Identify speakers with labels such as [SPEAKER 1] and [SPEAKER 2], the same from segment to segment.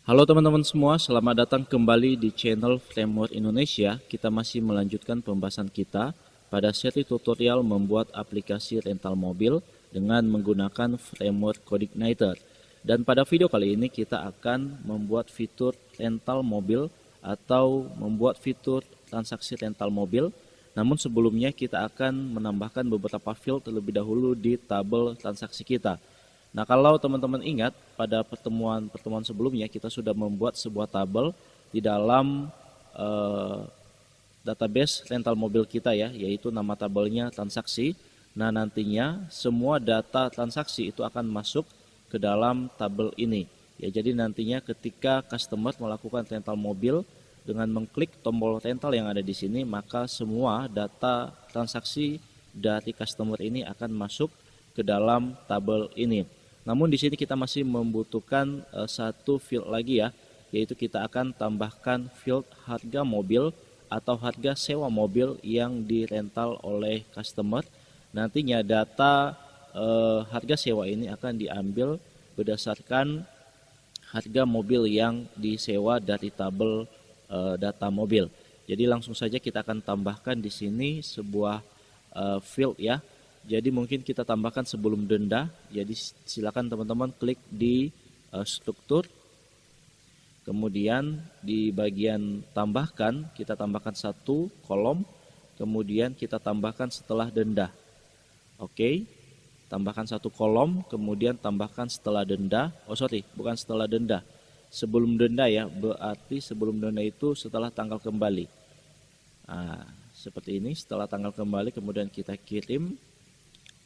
[SPEAKER 1] Halo teman-teman semua, selamat datang kembali di channel Framework Indonesia. Kita masih melanjutkan pembahasan kita pada seri tutorial membuat aplikasi rental mobil dengan menggunakan framework Codeigniter. Dan pada video kali ini kita akan membuat fitur rental mobil atau membuat fitur transaksi rental mobil. Namun sebelumnya kita akan menambahkan beberapa field terlebih dahulu di tabel transaksi kita. Nah, kalau teman-teman ingat pada pertemuan sebelumnya kita sudah membuat sebuah tabel di dalam database rental mobil kita ya, yaitu nama tabelnya transaksi. Nah, nantinya semua data transaksi itu akan masuk ke dalam tabel ini. Ya, jadi nantinya ketika customer melakukan rental mobil dengan mengklik tombol rental yang ada di sini, maka semua data transaksi dari customer ini akan masuk ke dalam tabel ini. Namun di sini kita masih membutuhkan satu field lagi ya, yaitu kita akan tambahkan field harga mobil atau harga sewa mobil yang dirental oleh customer. Nantinya data harga sewa ini akan diambil berdasarkan harga mobil yang disewa dari tabel data mobil. Jadi langsung saja kita akan tambahkan di sini sebuah field ya. Jadi mungkin kita tambahkan sebelum denda. Jadi silakan teman-teman klik di struktur. Kemudian di bagian tambahkan kita tambahkan satu kolom. Kemudian kita tambahkan setelah denda. Oke. Tambahkan satu kolom. Kemudian tambahkan setelah denda. Oh sorry, bukan setelah denda. Sebelum denda ya. Berarti sebelum denda itu setelah tanggal kembali. Nah, seperti ini. Setelah tanggal kembali kemudian kita kirim.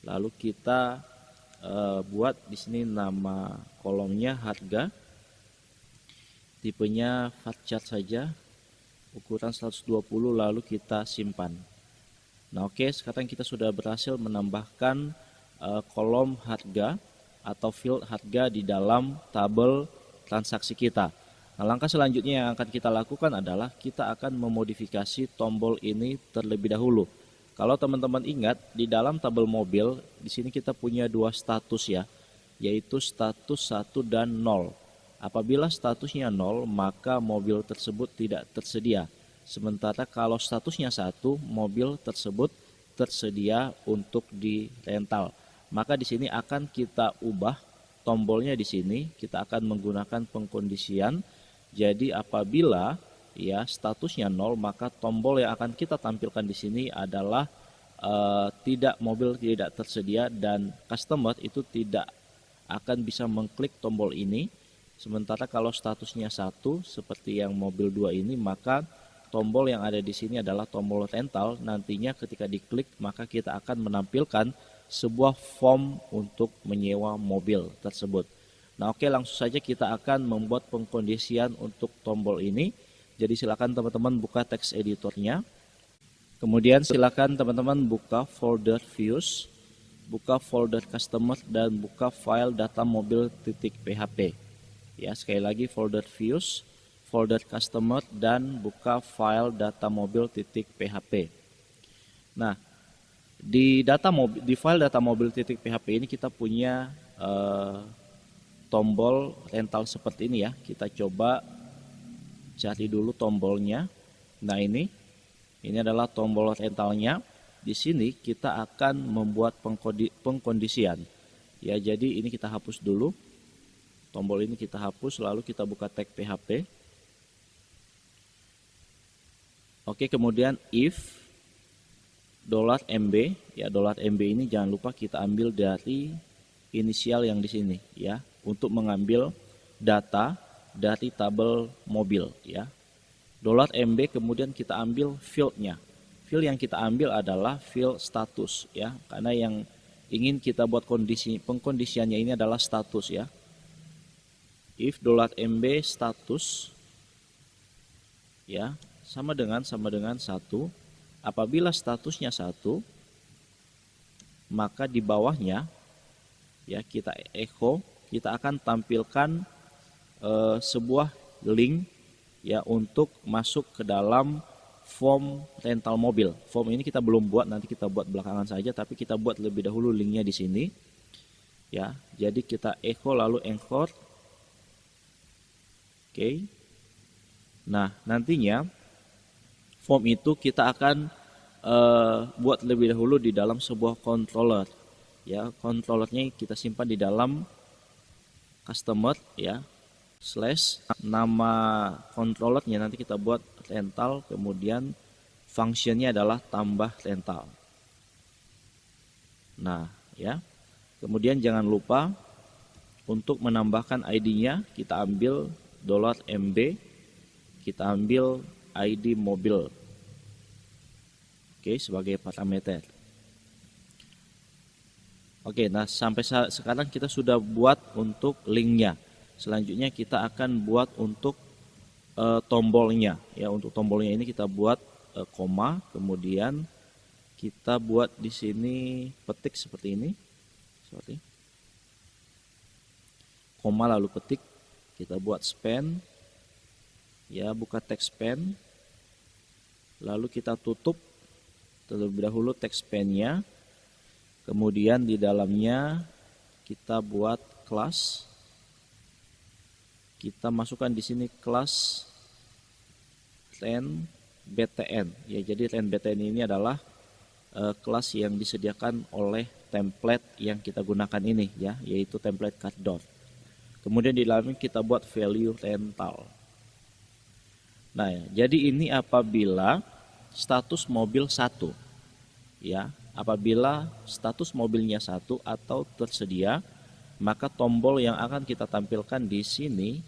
[SPEAKER 1] Lalu kita buat di sini nama kolomnya harga, tipenya varchar saja, ukuran 120, lalu kita simpan. Nah oke, sekarang kita sudah berhasil menambahkan kolom harga atau field harga di dalam tabel transaksi kita. Nah langkah selanjutnya yang akan kita lakukan adalah kita akan memodifikasi tombol ini terlebih dahulu. Kalau teman-teman ingat, di dalam tabel mobil, di sini kita punya dua status ya, yaitu status 1 dan 0. Apabila statusnya 0, maka mobil tersebut tidak tersedia. Sementara kalau statusnya 1, mobil tersebut tersedia untuk dirental. Maka di sini akan kita ubah tombolnya di sini, kita akan menggunakan pengkondisian. Jadi apabila ya statusnya 0, maka tombol yang akan kita tampilkan di sini adalah mobil tidak tersedia dan customer itu tidak akan bisa mengklik tombol ini. Sementara kalau statusnya 1 seperti yang mobil 2 ini, maka tombol yang ada di sini adalah tombol rental. Nantinya ketika diklik maka kita akan menampilkan sebuah form untuk menyewa mobil tersebut. Nah oke, langsung saja kita akan membuat pengkondisian untuk tombol ini. Jadi silakan teman-teman buka text editornya. Kemudian silakan teman-teman buka folder views, buka folder customer dan buka file data mobil.php. Ya, sekali lagi folder views, folder customer dan buka file data mobil.php. Nah, di file data mobil.php ini kita punya tombol rental seperti ini ya. Kita coba cari dulu tombolnya. Nah ini adalah tombol rentalnya. Di sini kita akan membuat pengkondisian. Ya, jadi ini kita hapus dulu. Tombol ini kita hapus, lalu kita buka tag PHP. Oke, kemudian if $MB, ya $MB ini jangan lupa kita ambil dari inisial yang di sini ya, untuk mengambil data dari tabel mobil ya. $MB kemudian kita ambil fieldnya. Field yang kita ambil adalah field status ya, karena yang ingin kita buat pengkondisiannya ini adalah status ya. If $MB status ya sama dengan 1. Apabila statusnya 1, maka di bawahnya ya kita echo, kita akan tampilkan sebuah link ya untuk masuk ke dalam form rental mobil. Form ini kita belum buat, nanti kita buat belakangan saja, tapi kita buat lebih dahulu linknya di sini. Ya, jadi kita echo lalu anchor. Oke. Nah, nantinya form itu kita akan buat lebih dahulu di dalam sebuah controller. Ya, controllernya kita simpan di dalam customer ya, slash nama controllernya nanti kita buat rental, kemudian functionnya adalah tambah rental. Nah, ya. Kemudian jangan lupa untuk menambahkan ID-nya, kita ambil $MB, kita ambil ID mobil. Oke, sebagai parameter. Oke, nah sampai sekarang kita sudah buat untuk linknya. Selanjutnya kita akan buat untuk tombolnya. Ya, untuk tombolnya ini kita buat koma, kemudian kita buat di sini petik seperti ini. Koma lalu petik, kita buat span. Ya, buka teks span. Lalu kita tutup terlebih dahulu teks span-nya. Kemudian di dalamnya kita buat kelas. Kita masukkan di sini kelas len btn. Ya, jadi len btn ini adalah kelas yang disediakan oleh template yang kita gunakan ini ya, yaitu template cardor. Kemudian di dalamnya kita buat value rental. Nah, jadi ini apabila status mobil 1 ya, apabila status mobilnya 1 atau tersedia, maka tombol yang akan kita tampilkan di sini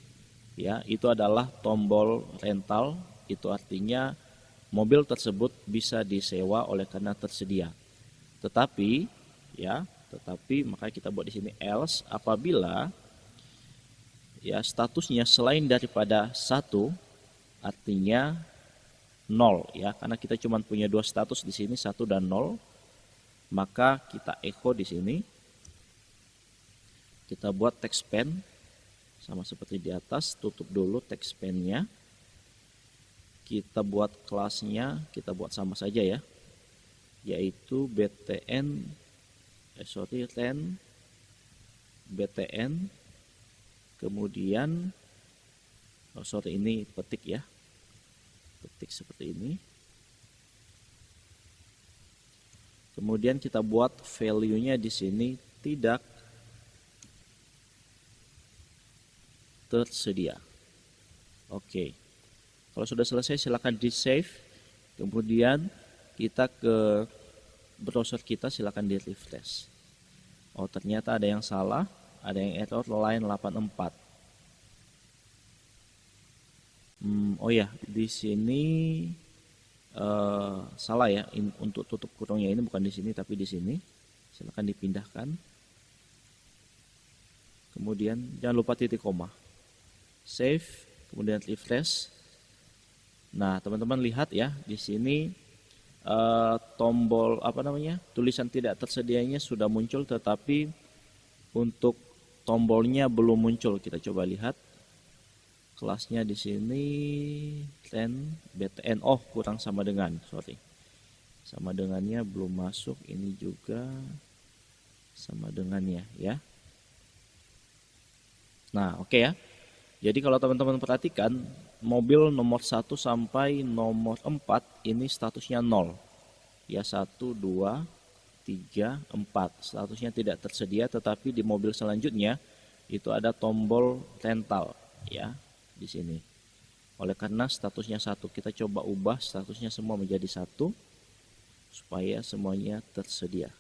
[SPEAKER 1] ya, itu adalah tombol rental. Itu artinya mobil tersebut bisa disewa oleh karena tersedia. Tetapi maka kita buat di sini else apabila ya statusnya selain daripada 1, artinya 0 ya, karena kita cuma punya 2 status di sini, 1 dan 0, maka kita echo di sini. Kita buat text span sama seperti di atas, tutup dulu text span-nya. Kita buat kelasnya, kita buat sama saja ya, yaitu len btn, kemudian ini petik ya, petik seperti ini. Kemudian kita buat value-nya di sini tidak tersedia. Oke. Kalau sudah selesai silakan di save. Kemudian kita ke browser kita, silakan di refresh. Oh, ternyata ada yang salah, ada yang error line 84. Oh ya, di sini salah ya, untuk tutup kurungnya ini bukan di sini tapi di sini. Silakan dipindahkan. Kemudian jangan lupa titik koma. Save, kemudian refresh. Nah, teman-teman lihat ya, di sini tombol tulisan tidak tersedianya sudah muncul, tetapi untuk tombolnya belum muncul. Kita coba lihat. Kelasnya di sini len btn. Oh, kurang sama dengan, sama dengannya belum masuk. Ini juga sama dengannya ya. Nah, oke ya. Jadi kalau teman-teman perhatikan, mobil nomor 1 sampai nomor 4 ini statusnya 0 ya, 1, 2, 3, 4 statusnya tidak tersedia. Tetapi di mobil selanjutnya itu ada tombol rental ya di sini. Oleh karena statusnya 1, kita coba ubah statusnya semua menjadi 1 supaya semuanya tersedia.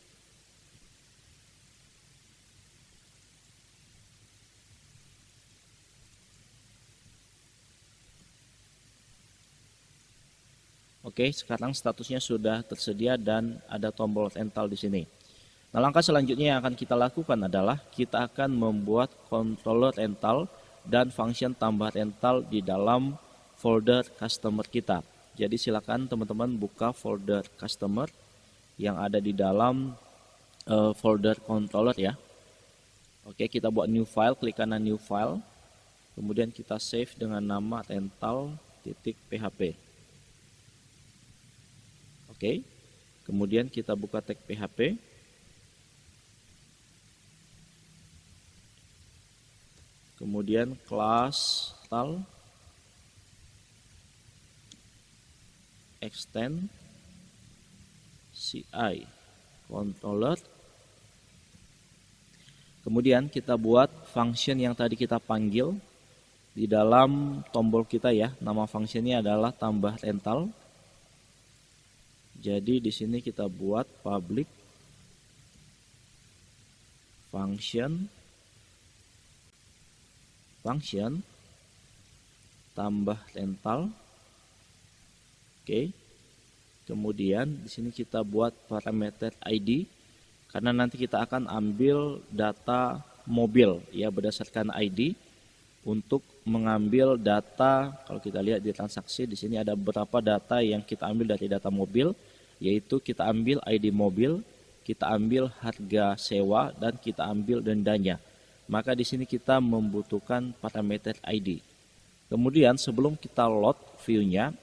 [SPEAKER 1] Oke, sekarang statusnya sudah tersedia dan ada tombol rental di sini. Nah, langkah selanjutnya yang akan kita lakukan adalah kita akan membuat controller rental dan function tambah rental di dalam folder customer kita. Jadi silakan teman-teman buka folder customer yang ada di dalam folder controller ya. Oke, kita buat new file, klik kanan new file. Kemudian kita save dengan nama rental.php. Oke, kemudian kita buka tag PHP. Kemudian kelas rental, extend CI controller. Kemudian kita buat function yang tadi kita panggil di dalam tombol kita ya. Nama functionnya adalah tambah rental. Jadi di sini kita buat public function tambah rental. Oke. Kemudian di sini kita buat parameter ID karena nanti kita akan ambil data mobil ya berdasarkan ID untuk mengambil data. Kalau kita lihat di transaksi di sini ada beberapa data yang kita ambil dari data mobil, yaitu kita ambil ID mobil, kita ambil harga sewa dan kita ambil dendanya. Maka di sini kita membutuhkan parameter ID. Kemudian sebelum kita load view-nya,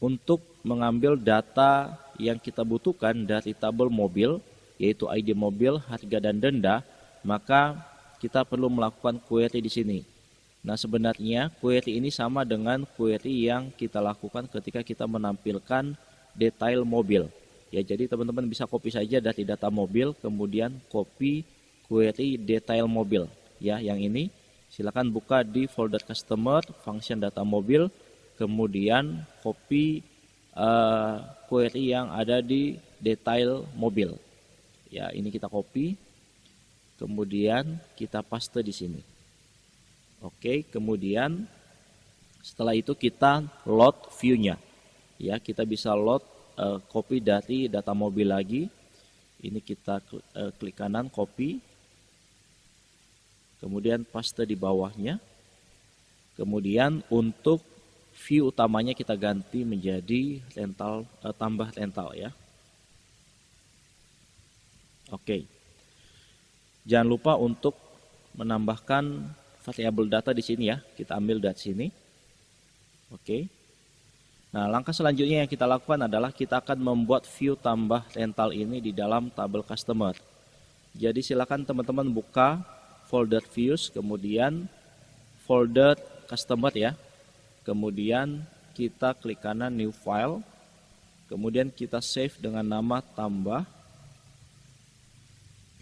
[SPEAKER 1] untuk mengambil data yang kita butuhkan dari tabel mobil, yaitu ID mobil, harga dan denda, maka kita perlu melakukan query di sini. Nah, sebenarnya query ini sama dengan query yang kita lakukan ketika kita menampilkan detail mobil. Ya, jadi teman-teman bisa copy saja dari data mobil, kemudian copy query detail mobil. Ya, yang ini silakan buka di folder customer, function data mobil, kemudian copy query yang ada di detail mobil. Ya, ini kita copy, kemudian kita paste di sini. Oke, kemudian setelah itu kita load view-nya. Ya, kita bisa load copy dari data mobil lagi. Ini kita klik kanan copy. Kemudian paste di bawahnya. Kemudian untuk view utamanya kita ganti menjadi rental tambah rental ya. Oke. Jangan lupa untuk menambahkan variabel data di sini ya. Kita ambil dari sini. Oke. Nah, langkah selanjutnya yang kita lakukan adalah kita akan membuat view tambah rental ini di dalam tabel customer. Jadi silakan teman-teman buka folder views, kemudian folder customer ya. Kemudian kita klik kanan new file. Kemudian kita save dengan nama tambah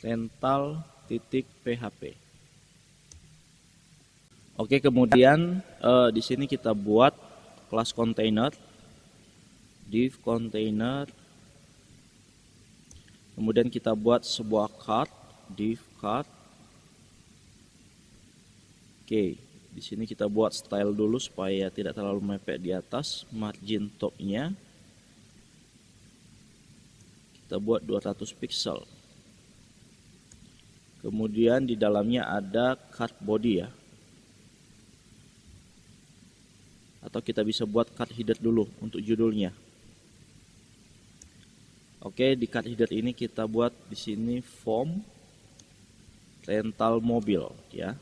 [SPEAKER 1] rental.php. Oke, kemudian di sini kita buat kelas container, div container. Kemudian kita buat sebuah card, div card. Oke, di sini kita buat style dulu supaya tidak terlalu mepet di atas. Margin topnya kita buat 200 pixel. Kemudian di dalamnya ada card body ya. Atau kita bisa buat card header dulu untuk judulnya. Oke, di card header ini kita buat di sini form rental mobil ya.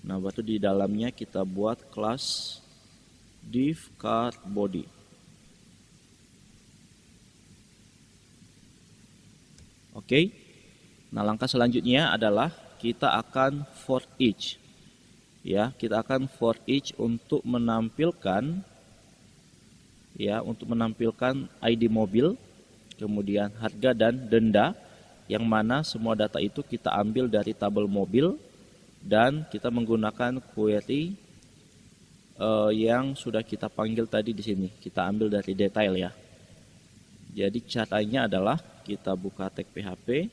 [SPEAKER 1] Nah, baru di dalamnya kita buat kelas div card body. Oke. Nah, langkah selanjutnya adalah kita akan for each. Ya, kita akan for each untuk menampilkan ID mobil, kemudian harga dan denda, yang mana semua data itu kita ambil dari tabel mobil dan kita menggunakan query yang sudah kita panggil tadi di sini. Kita ambil dari detail ya. Jadi caranya adalah kita buka tag PHP,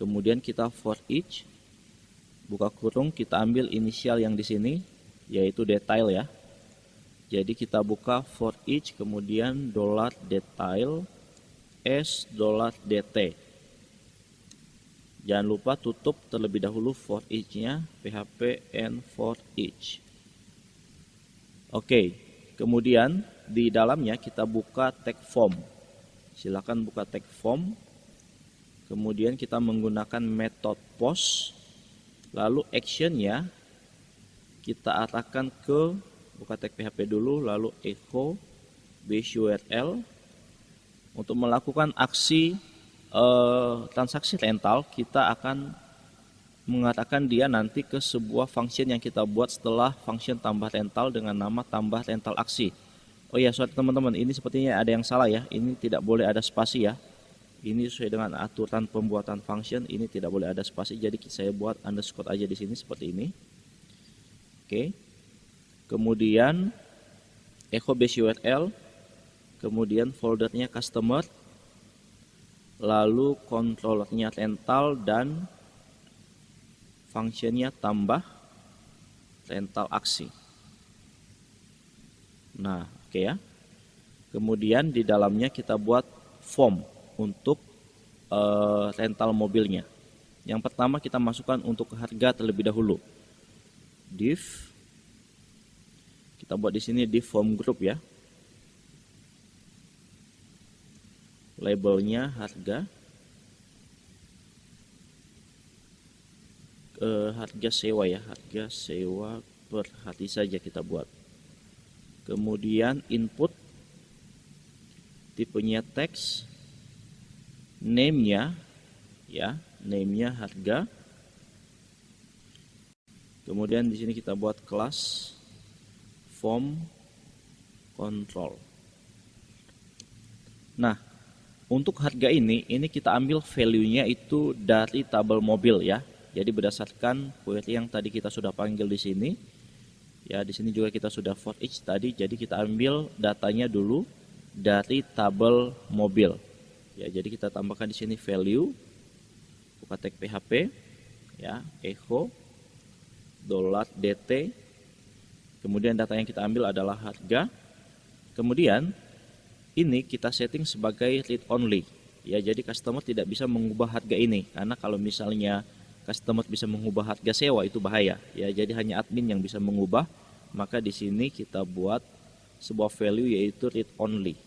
[SPEAKER 1] kemudian kita for each, buka kurung, kita ambil inisial yang di sini yaitu detail ya. Jadi kita buka for each, kemudian $detail $dt. Jangan lupa tutup terlebih dahulu for each-nya, php and for each. Oke, kemudian di dalamnya kita buka tag form. Silakan buka tag form. Kemudian kita menggunakan method post. Lalu action-nya kita arahkan ke, buka tag PHP dulu, lalu echo base URL. Untuk melakukan aksi transaksi rental, kita akan mengarahkan dia nanti ke sebuah function yang kita buat setelah function tambah rental dengan nama tambah rental aksi. Oh ya, sorry teman-teman, ini sepertinya ada yang salah ya. Ini tidak boleh ada spasi ya. Ini sesuai dengan aturan pembuatan function, ini tidak boleh ada spasi. Jadi saya buat underscore aja di sini seperti ini. Oke. Kemudian echo base URL, kemudian foldernya customer, lalu controllernya rental dan functionnya tambah rental aksi. Nah, oke ya. Kemudian di dalamnya kita buat form untuk rental mobilnya. Yang pertama kita masukkan untuk harga terlebih dahulu. Div, kita buat di sini div form group ya. Labelnya harga, harga sewa ya, harga sewa per hari saja kita buat. Kemudian input, tipenya teks, name-nya ya, name-nya harga. Kemudian di sini kita buat kelas form control. Nah, untuk harga ini kita ambil value-nya itu dari tabel mobil ya. Jadi berdasarkan query yang tadi kita sudah panggil di sini. Ya, di sini juga kita sudah for each tadi. Jadi kita ambil datanya dulu dari tabel mobil. Ya, jadi kita tambahkan di sini value, buka tag PHP, ya, echo $dt. Kemudian data yang kita ambil adalah harga. Kemudian ini kita setting sebagai read only. Ya, jadi customer tidak bisa mengubah harga ini, karena kalau misalnya customer bisa mengubah harga sewa itu bahaya. Ya, jadi hanya admin yang bisa mengubah. Maka di sini kita buat sebuah value yaitu read only.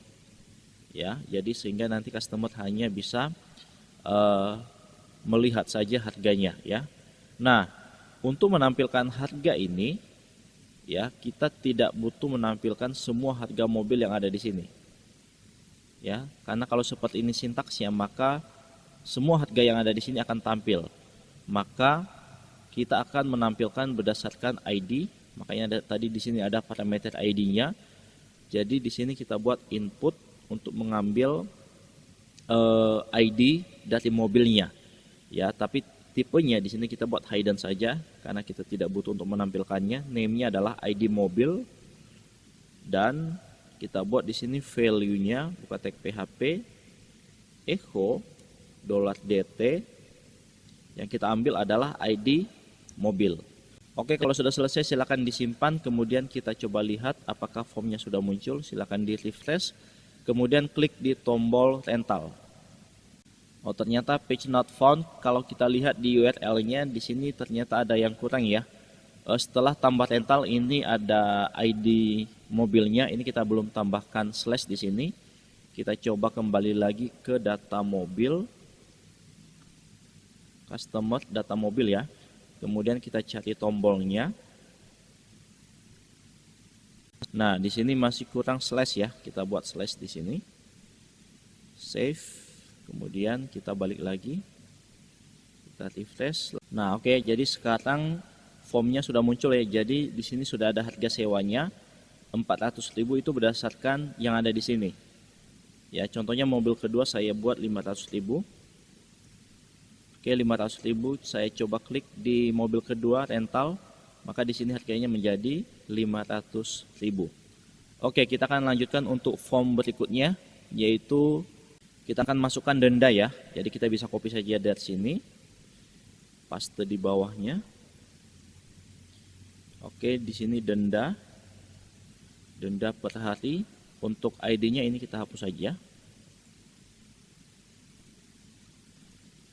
[SPEAKER 1] Ya, jadi sehingga nanti customer hanya bisa melihat saja harganya ya. Nah, untuk menampilkan harga ini ya, kita tidak butuh menampilkan semua harga mobil yang ada di sini. Ya, karena kalau seperti ini sintaksnya, maka semua harga yang ada di sini akan tampil. Maka kita akan menampilkan berdasarkan ID. Makanya tadi di sini ada parameter ID-nya. Jadi di sini kita buat input untuk mengambil ID dari mobilnya. Ya, tapi tipenya di sini kita buat hidden saja karena kita tidak butuh untuk menampilkannya. Name-nya adalah ID mobil dan kita buat di sini value-nya, buka tag PHP, echo $dt. Yang kita ambil adalah ID mobil. Oke, kalau sudah selesai silakan disimpan. Kemudian kita coba lihat apakah formnya sudah muncul. Silakan di refresh. Kemudian klik di tombol rental. Oh, ternyata page not found. Kalau kita lihat di URL-nya di sini ternyata ada yang kurang ya. Setelah tambah rental ini ada ID mobilnya. Ini kita belum tambahkan slash di sini. Kita coba kembali lagi ke data mobil. Customer data mobil ya. Kemudian kita cari tombolnya. Nah, di sini masih kurang slash ya. Kita buat slash di sini. Save. Kemudian kita balik lagi. Kita refresh. Nah, oke, jadi sekarang formnya sudah muncul ya. Jadi di sini sudah ada harga sewanya 400.000 itu berdasarkan yang ada di sini. Ya, contohnya mobil kedua saya buat 500.000. Oke, 500.000 saya coba klik di mobil kedua rental, maka di sini harganya menjadi 500.000. Oke, kita akan lanjutkan untuk form berikutnya, yaitu kita akan masukkan denda ya. Jadi kita bisa copy saja dari sini, paste di bawahnya. Oke, di sini denda per hari. Untuk ID-nya ini kita hapus saja.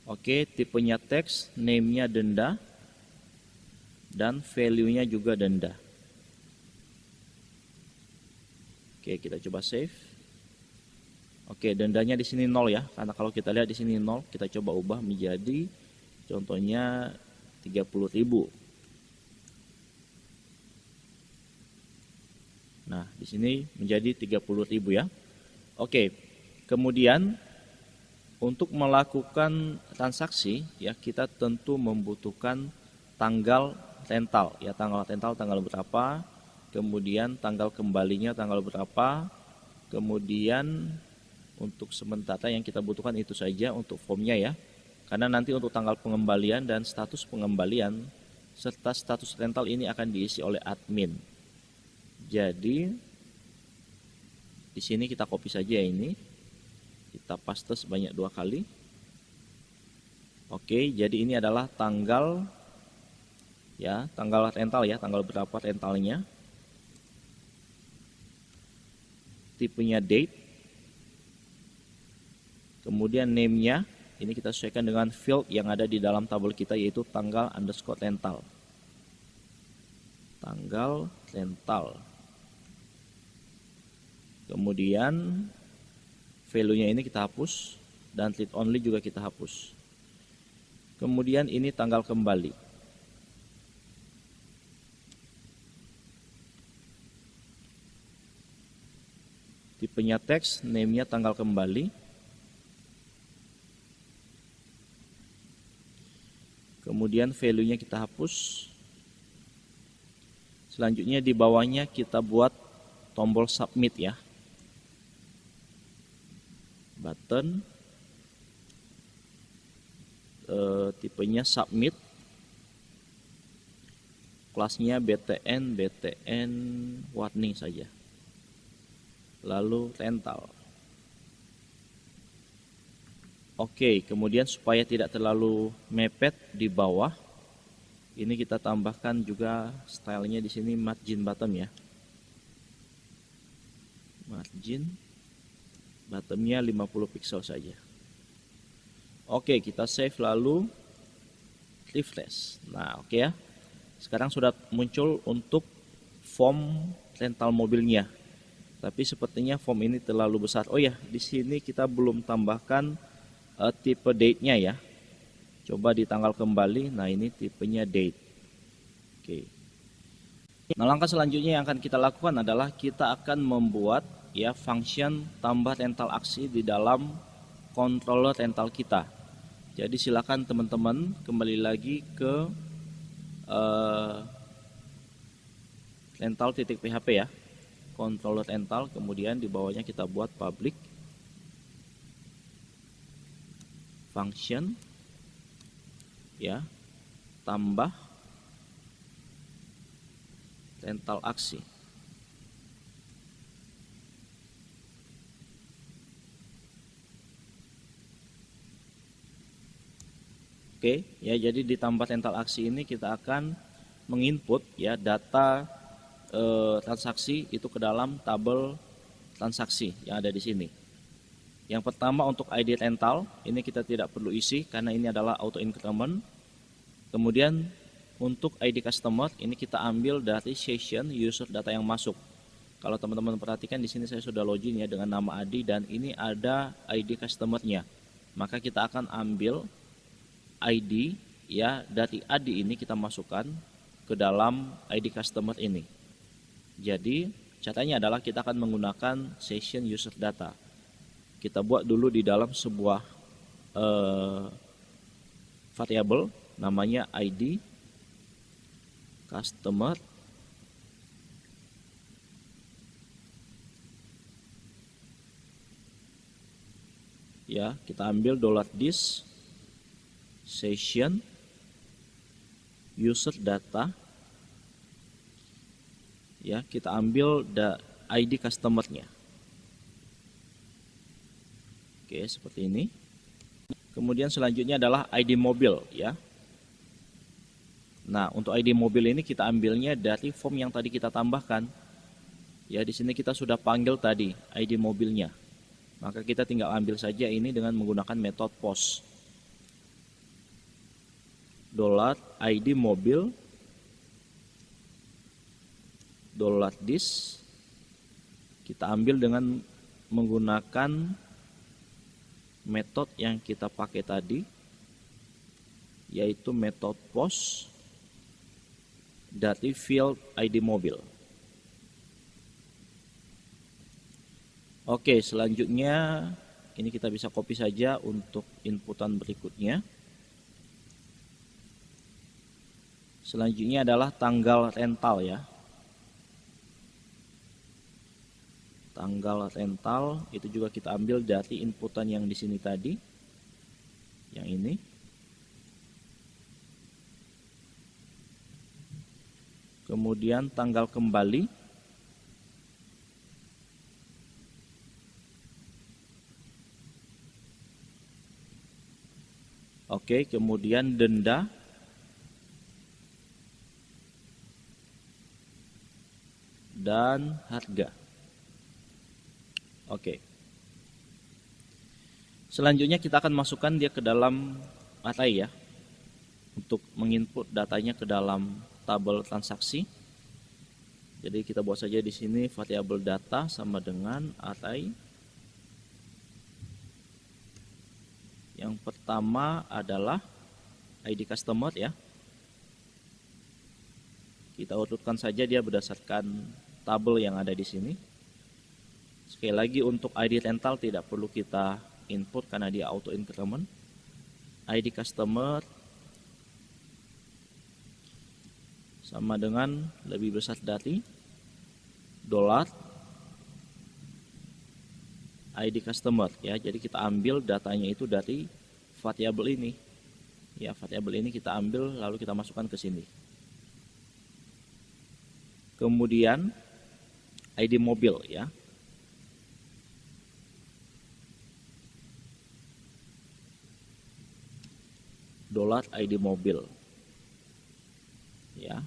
[SPEAKER 1] Oke, tipenya teks, name-nya denda, dan value-nya juga denda. Oke, kita coba save. Oke, dendanya di sini 0 ya, karena kalau kita lihat di sini 0, kita coba ubah menjadi contohnya 30.000. Nah, di sini menjadi 30.000 ya. Oke, kemudian untuk melakukan transaksi ya, kita tentu membutuhkan tanggal rental ya, tanggal rental tanggal berapa. kemudian tanggal kembalinya tanggal berapa, kemudian untuk sementara yang kita butuhkan itu saja untuk formnya ya. Karena nanti untuk tanggal pengembalian dan status pengembalian serta status rental ini akan diisi oleh admin. Jadi di sini kita copy saja ini. Kita paste sebanyak 2 kali. Oke, jadi ini adalah tanggal ya, tanggal rental ya, tanggal berapa rentalnya. Tipenya date. Kemudian name-nya, ini kita sesuaikan dengan field yang ada di dalam tabel kita yaitu tanggal underscore rental. Tanggal rental. Kemudian value-nya ini kita hapus dan read only juga kita hapus. Kemudian ini tanggal kembali. Tipenya teks, name-nya tanggal kembali. Kemudian value-nya kita hapus. Selanjutnya di bawahnya kita buat tombol submit ya. Button. Tipenya submit. Kelasnya BTN warning saja. Lalu rental. Oke, kemudian supaya tidak terlalu mepet di bawah, ini kita tambahkan juga stylenya di sini margin bottom ya. Margin bottomnya 50 pixel saja. Oke, kita save lalu refresh. Nah, oke ya. Sekarang sudah muncul untuk form rental mobilnya. Tapi sepertinya form ini terlalu besar. Oh ya, di sini kita belum tambahkan tipe date-nya ya. Coba di tanggal kembali. Nah, ini tipenya date. Oke. Nah, langkah selanjutnya yang akan kita lakukan adalah kita akan membuat ya function tambah rental aksi di dalam controller rental kita. Jadi silakan teman-teman kembali lagi ke rental.php ya. Controller rental, kemudian di bawahnya kita buat public function ya, tambah rental aksi. Oke, ya jadi ditambah rental aksi ini kita akan menginput ya data transaksi itu ke dalam tabel transaksi yang ada di sini. Yang pertama untuk ID rental, ini kita tidak perlu isi karena ini adalah auto increment. Kemudian untuk ID customer, ini kita ambil dari session user data yang masuk. Kalau teman-teman perhatikan di sini saya sudah login ya dengan nama Adi dan ini ada ID customer-nya. Maka kita akan ambil ID ya dari Adi ini kita masukkan ke dalam ID customer ini. Jadi caranya adalah kita akan menggunakan session user data. Kita buat dulu di dalam sebuah variabel namanya ID customer ya, kita ambil $this session user data ya, kita ambil ID customer-nya. Oke, seperti ini. Kemudian selanjutnya adalah ID mobil ya. Nah, untuk ID mobil ini kita ambilnya dari form yang tadi kita tambahkan. Ya, di sini kita sudah panggil tadi ID mobilnya. Maka kita tinggal ambil saja ini dengan menggunakan metode post. $ID mobil $this kita ambil dengan menggunakan metode yang kita pakai tadi, yaitu metode post dari field ID mobil. Oke, selanjutnya ini kita bisa copy saja untuk inputan berikutnya. Selanjutnya adalah tanggal rental ya. tanggal rental itu juga kita ambil dari inputan yang di sini tadi, yang ini. Kemudian tanggal kembali, oke, kemudian denda, dan harga. Oke. Selanjutnya kita akan masukkan dia ke dalam array ya, untuk menginput datanya ke dalam tabel transaksi. Jadi kita buat saja di sini variabel data sama dengan array. Yang pertama adalah ID customer ya. Kita urutkan saja dia berdasarkan tabel yang ada di sini. Sekali lagi untuk ID rental tidak perlu kita input karena dia auto increment. ID customer sama dengan lebih besar dari $ ID customer ya. Jadi kita ambil datanya itu dari variabel ini. Ya, variabel ini kita ambil lalu kita masukkan ke sini. Kemudian ID mobil ya. $ID mobil. Ya.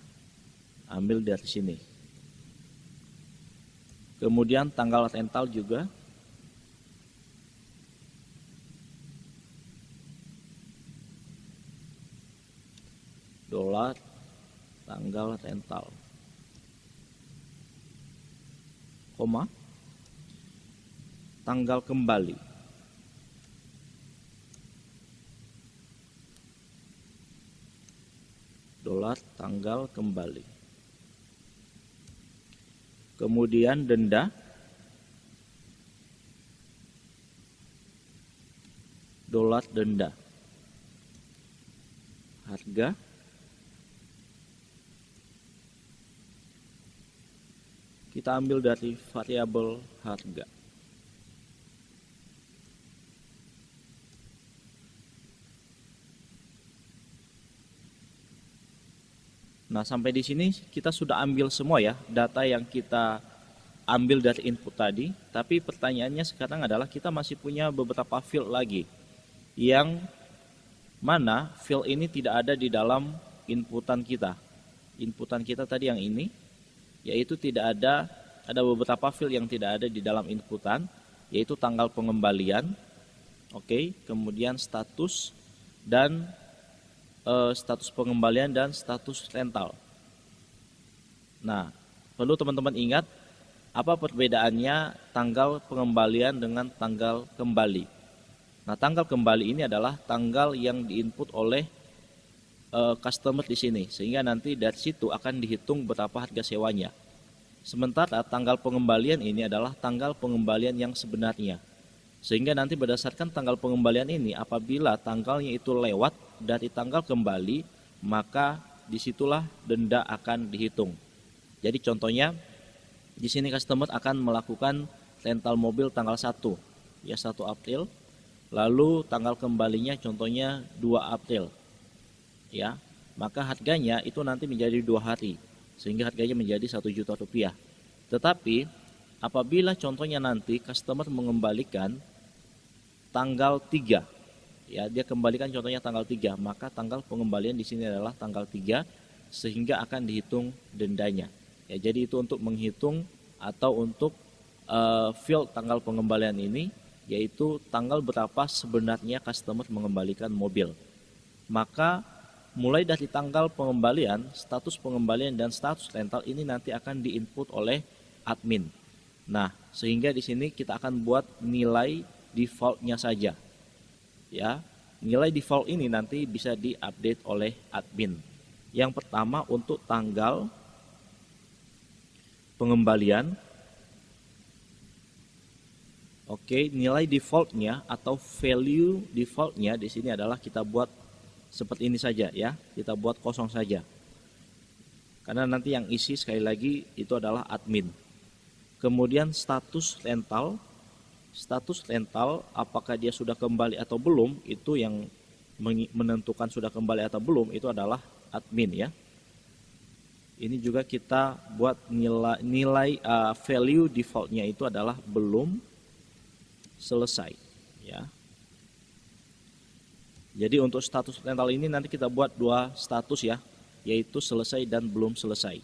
[SPEAKER 1] Ambil dari sini. Kemudian tanggal rental juga. Tanggal rental. Koma. Tanggal kembali. Tanggal kembali. Kemudian denda. Denda. Harga. Kita ambil dari variabel harga. Nah, sampai di sini kita sudah ambil semua ya data yang kita ambil dari input tadi. Tapi pertanyaannya sekarang adalah kita masih punya beberapa field lagi yang mana field ini tidak ada di dalam inputan kita. Inputan kita tadi yang ini, yaitu tidak ada beberapa field yang tidak ada di dalam inputan, yaitu tanggal pengembalian, oke, kemudian status dan status pengembalian dan status rental. Nah, perlu teman-teman ingat apa perbedaannya tanggal pengembalian dengan tanggal kembali. Nah, tanggal kembali ini adalah tanggal yang diinput oleh customer di sini, sehingga nanti dari situ akan dihitung berapa harga sewanya. Sementara tanggal pengembalian ini adalah tanggal pengembalian yang sebenarnya. Sehingga nanti berdasarkan tanggal pengembalian ini, apabila tanggalnya itu lewat dari tanggal kembali, maka disitulah denda akan dihitung. Jadi contohnya, di sini customer akan melakukan rental mobil tanggal 1, ya 1 April, lalu tanggal kembalinya contohnya 2 April, ya, maka harganya itu nanti menjadi 2 hari, sehingga harganya menjadi 1 juta rupiah. Tetapi apabila contohnya nanti customer mengembalikan tanggal 3, ya dia kembalikan contohnya tanggal 3, maka tanggal pengembalian di sini adalah tanggal 3, sehingga akan dihitung dendanya. Ya, jadi itu untuk menghitung atau untuk field tanggal pengembalian ini, yaitu tanggal berapa sebenarnya customer mengembalikan mobil. Maka mulai dari tanggal pengembalian, status pengembalian dan status rental ini nanti akan diinput oleh admin. Nah, sehingga di sini kita akan buat nilai defaultnya saja. Ya, nilai default ini nanti bisa diupdate oleh admin. Yang pertama untuk tanggal pengembalian. Oke, nilai defaultnya atau value defaultnya di sini adalah kita buat seperti ini saja ya. Kita buat kosong saja. Karena nanti yang isi sekali lagi itu adalah admin. Kemudian status rental apakah dia sudah kembali atau belum, itu yang menentukan sudah kembali atau belum itu adalah admin ya. Ini juga kita buat nilai value defaultnya itu adalah belum selesai ya. Jadi untuk status rental ini nanti kita buat dua status ya, yaitu selesai dan belum selesai.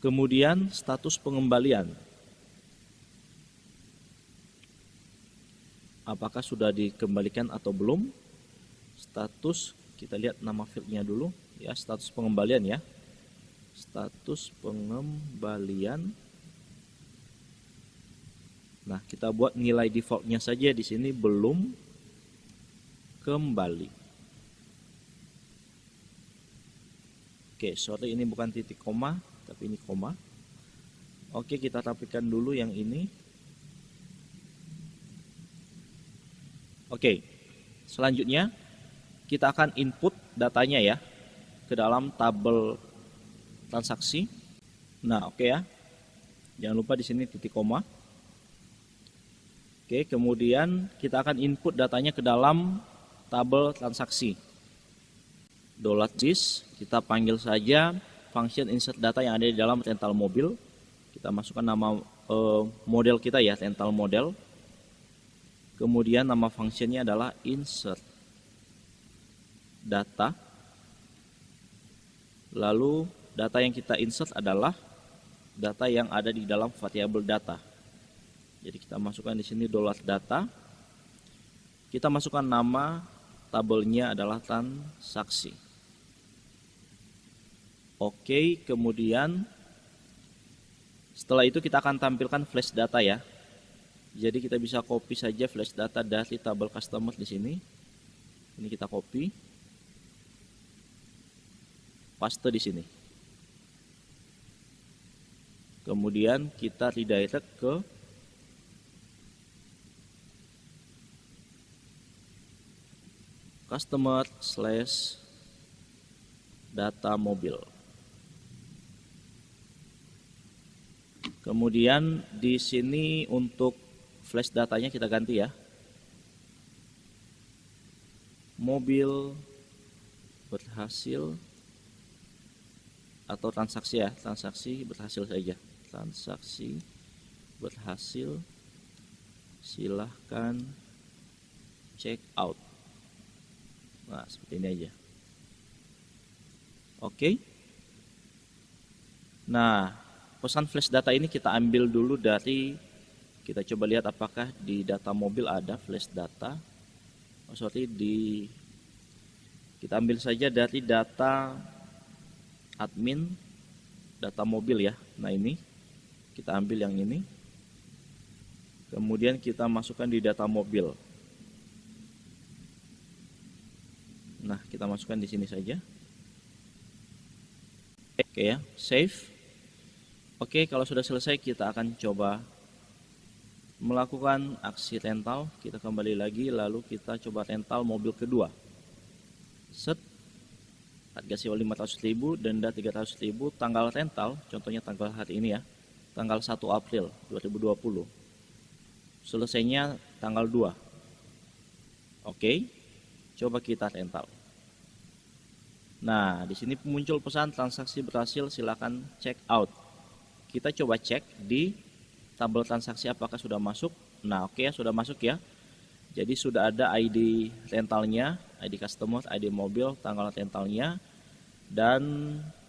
[SPEAKER 1] Kemudian status pengembalian, apakah sudah dikembalikan atau belum. Status, kita lihat nama fieldnya dulu ya, status pengembalian ya. Status pengembalian. Nah, kita buat nilai defaultnya saja di sini belum kembali. Oke, sorry ini bukan titik koma, tapi ini koma. Oke, kita rapikan dulu yang ini. Oke, selanjutnya kita akan input datanya ya ke dalam tabel transaksi. Nah, oke ya. Jangan lupa di sini titik koma. Oke, kemudian kita akan input datanya ke dalam tabel transaksi. $this, kita panggil saja function insert data yang ada di dalam rental mobil. Kita masukkan nama model kita ya, rental model. Kemudian nama functionnya adalah insert data. Lalu data yang kita insert adalah data yang ada di dalam variabel data. Jadi kita masukkan di sini $data. Kita masukkan nama tabelnya adalah transaksi. Oke, kemudian setelah itu kita akan tampilkan flash data ya. Jadi kita bisa copy saja flash data dari tabel customer di sini. Ini kita copy, paste di sini. Kemudian kita redirect ke customer/data mobil. Kemudian di sini untuk flash datanya kita ganti ya. Mobil berhasil atau transaksi ya, transaksi berhasil saja. Transaksi berhasil, silahkan check out. Nah, seperti ini aja. Oke. Nah, pesan flash data ini kita ambil dulu dari, kita coba lihat apakah di data mobil ada flash data. Kita ambil saja dari data admin, data mobil ya. Nah ini, kita ambil yang ini. Kemudian kita masukkan di data mobil. Nah, kita masukkan di sini saja. Oke ya, save. Oke, kalau sudah selesai kita akan coba melakukan aksi rental. Kita kembali lagi, lalu kita coba rental mobil kedua. Set, harga sewa 500.000, denda 300.000, tanggal rental, contohnya tanggal hari ini ya, tanggal 1 April 2020. Selesainya tanggal 2. Oke, coba kita rental. Nah, di sini muncul pesan transaksi berhasil, silakan check out. Kita coba cek di tabel transaksi apakah sudah masuk. Nah, oke ya, sudah masuk ya. Jadi sudah ada ID rentalnya, ID customer, ID mobil, tanggal rentalnya, dan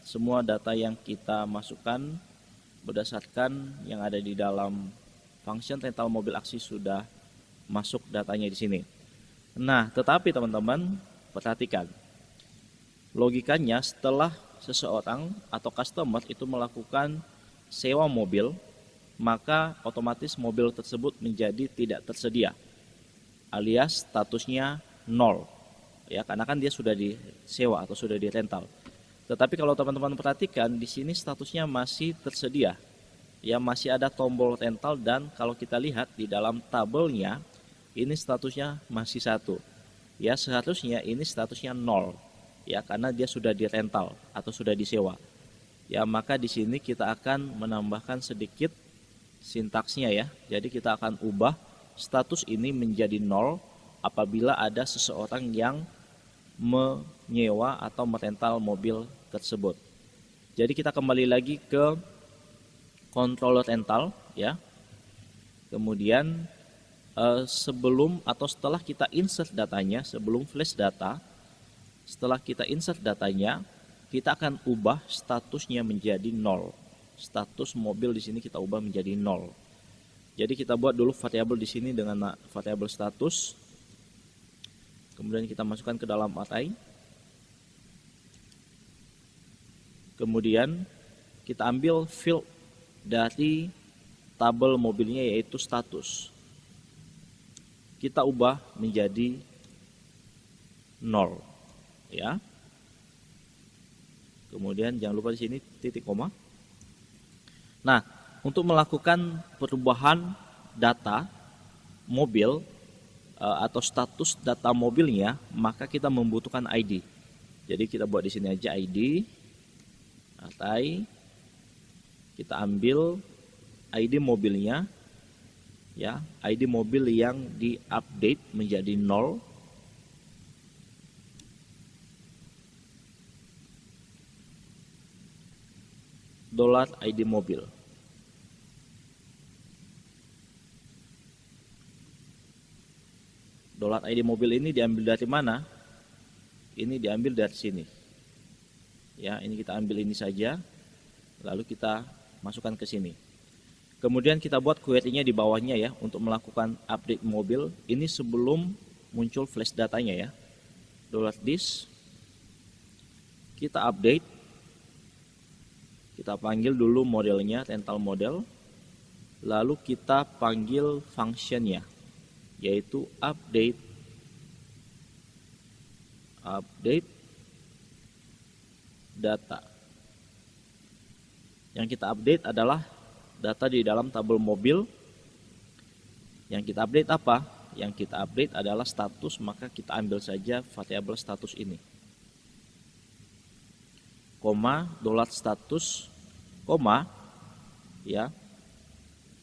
[SPEAKER 1] semua data yang kita masukkan berdasarkan yang ada di dalam function rental mobil aksi sudah masuk datanya di sini. Nah, tetapi teman-teman perhatikan, logikanya setelah seseorang atau customer itu melakukan sewa mobil, maka otomatis mobil tersebut menjadi tidak tersedia, alias statusnya 0 ya, karena kan dia sudah disewa atau sudah dirental. Tetapi kalau teman-teman perhatikan di sini statusnya masih tersedia ya, masih ada tombol rental, dan kalau kita lihat di dalam tabelnya ini statusnya masih 1 ya, seharusnya ini statusnya 0 ya, karena dia sudah dirental atau sudah disewa ya. Maka di sini kita akan menambahkan sedikit sintaksnya ya. Jadi kita akan ubah status ini menjadi 0 apabila ada seseorang yang menyewa atau merental mobil tersebut. Jadi kita kembali lagi ke controller rental ya. Kemudian sebelum atau setelah kita insert datanya, sebelum flash data, setelah kita insert datanya, kita akan ubah statusnya menjadi 0. Status mobil di sini kita ubah menjadi 0. Jadi kita buat dulu variabel di sini dengan variabel status. Kemudian kita masukkan ke dalam array. Kemudian kita ambil field dari tabel mobilnya yaitu status. Kita ubah menjadi 0 ya. Kemudian jangan lupa di sini titik koma. Nah, untuk melakukan perubahan data mobil atau status data mobilnya, maka kita membutuhkan ID. Jadi kita buat di sini aja ID, array, kita ambil ID mobilnya, ya, ID mobil yang diupdate menjadi 0. $ID mobil. $ID mobil ini diambil dari mana? Ini diambil dari sini. Ya, ini kita ambil ini saja, lalu kita masukkan ke sini. Kemudian kita buat query-nya di bawahnya ya untuk melakukan update mobil. Ini sebelum muncul flash datanya ya. $this kita update. Kita panggil dulu modelnya, rental model. Lalu kita panggil functionnya, yaitu update data. Yang kita update adalah data di dalam tabel mobil. Yang kita update apa? Yang kita update adalah status, maka kita ambil saja variabel status ini. Koma, $status, koma, ya.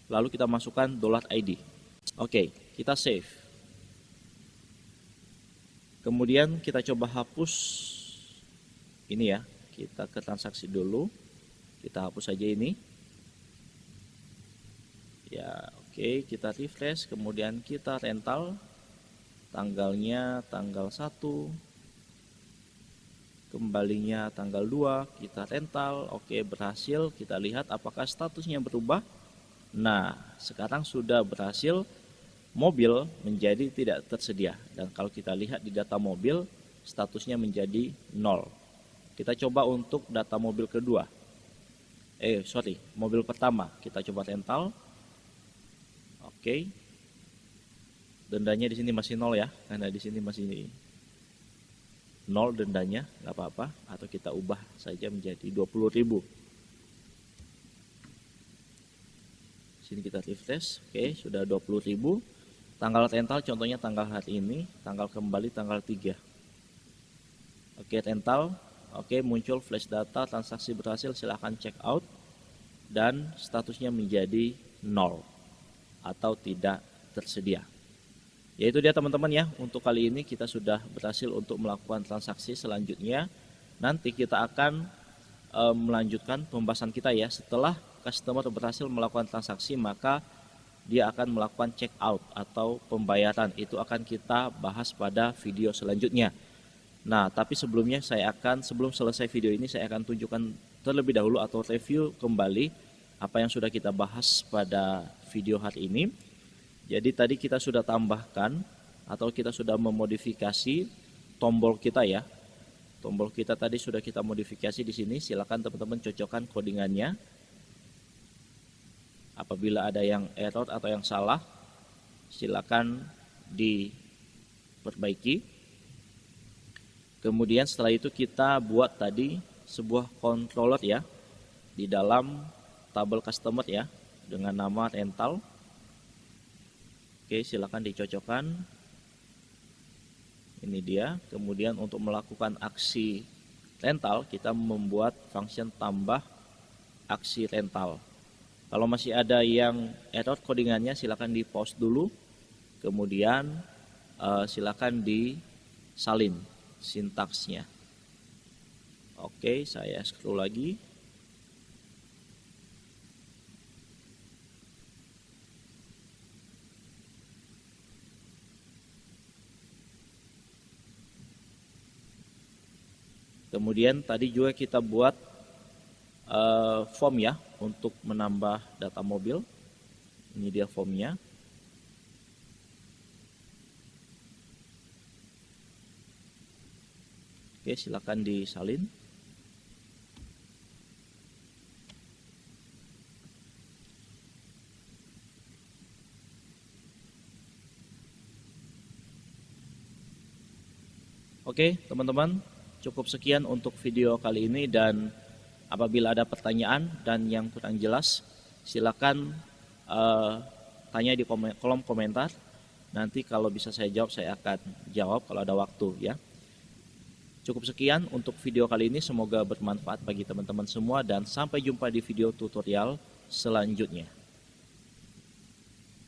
[SPEAKER 1] Lalu kita masukkan $ID. Oke, kita save. Kemudian kita coba hapus ini ya. Kita ke transaksi dulu. Kita hapus saja ini. Ya, oke, kita refresh, kemudian kita rental. Tanggalnya tanggal 1. Kembalinya tanggal 2, kita rental. Oke, berhasil. Kita lihat apakah statusnya berubah. Nah, sekarang sudah berhasil, mobil menjadi tidak tersedia. Dan kalau kita lihat di data mobil, statusnya menjadi 0. Kita coba untuk data mobil kedua. Mobil pertama. Kita coba rental. Oke. Dendanya di sini masih 0 ya, karena di sini masih 0 dendanya, nggak apa-apa, atau kita ubah saja menjadi 20.000. Sini kita refresh. Oke, sudah 20.000. Tanggal rental contohnya tanggal hari ini, tanggal kembali tanggal 3. Oke, rental. Oke, muncul flash data, transaksi berhasil, silahkan check out, dan statusnya menjadi 0 atau tidak tersedia. Yaitu dia teman-teman ya, untuk kali ini kita sudah berhasil untuk melakukan transaksi. Selanjutnya nanti kita akan melanjutkan pembahasan kita ya. Setelah customer berhasil melakukan transaksi, maka dia akan melakukan check out atau pembayaran. Itu akan kita bahas pada video selanjutnya. Nah, tapi sebelum selesai video ini, saya akan tunjukkan terlebih dahulu atau review kembali apa yang sudah kita bahas pada video hari ini. Jadi tadi kita sudah tambahkan atau kita sudah memodifikasi tombol kita ya. Tombol kita tadi sudah kita modifikasi di sini. Silakan teman-teman cocokkan codingannya. Apabila ada yang error atau yang salah, silakan diperbaiki. Kemudian setelah itu kita buat tadi sebuah controller ya di dalam tabel customer ya dengan nama rental. Oke, silakan dicocokkan. Ini dia. Kemudian untuk melakukan aksi rental, kita membuat function tambah aksi rental Kalau masih ada yang error codingannya, silakan di pause dulu, kemudian silakan disalin sintaksnya. Oke, saya scroll lagi. Kemudian tadi juga kita buat form ya untuk menambah data mobil. Ini dia formnya. Oke, silakan disalin. Oke, teman-teman, cukup sekian untuk video kali ini, dan apabila ada pertanyaan dan yang kurang jelas, silakan tanya di kolom komentar. Nanti kalau bisa saya jawab, saya akan jawab kalau ada waktu ya. Cukup sekian untuk video kali ini, semoga bermanfaat bagi teman-teman semua, dan sampai jumpa di video tutorial selanjutnya.